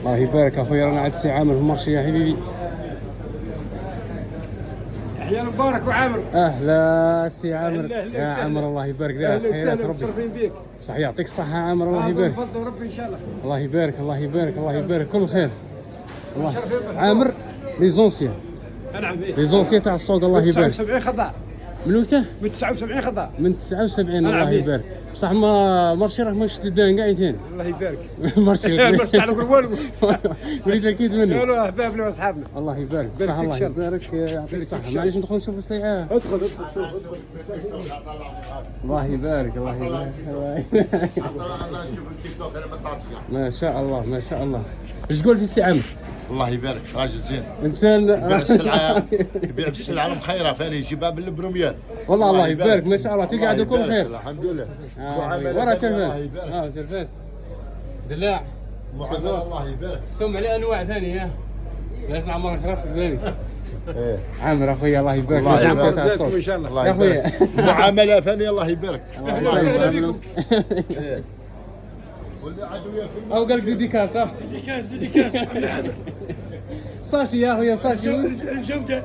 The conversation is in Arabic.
الله يبارك اخويا، رانا عاد السي عامر في المارشي يا حبيبي. يحيى مبارك وعامر. اهلا السي عامر. أهلا يا عامر الله يبارك لك. اهلا وسهلا متشرفين بك. صح يعطيك الصحة عامر الله يبارك. بفضل ربي ان شاء الله. الله يبارك الله يبارك الله يبارك كل خير. الله متشرفين بالحضور. عامر لي زونسيان. نعم لي زونسيان تاع السوق الله يبارك. 79 خضاع. من وقته؟ من 79 خضاع. من 79 الله يبارك. بصح ما مارشي راك ماكش تدان كاع يتين. الله يبارك. مارشي مارشي على والو. وليت اكيد منه. والو احبابنا واصحابنا. الله يبارك. بارك صح فيك الله شر. يبارك يعطيك الصحة. معليش ندخل نشوف السلعة. ادخل ادخل شوف. الله يبارك الله يبارك. نشوف التيك توك انا ما طلعتش كاع. ما شاء الله ما شاء الله. ايش تقول في السي عامر؟ الله يبارك راجل زين. انسان يبيع السلعه يبيع بالسلعه المخيره ثاني يجيبها بالبروميال. والله الله يبارك ما شاء الله تقعدوا كل خير. الحمد لله. ورا تلفاز. تلفاز دلاع معامله الله يبارك. ثم على انواع ثانيه. لازم عمرك راسك ثاني. عامر اخويا الله يبارك. الله لازم يبارك على الصوت ان شاء الله. الله يا اخويا. يبارك. معامله ثانيه الله يبارك. الله يبارك. واللي عدوية في او قال لك ديديكاس ها. ديديكاس ساشي يا اخويا ساشي. الجوده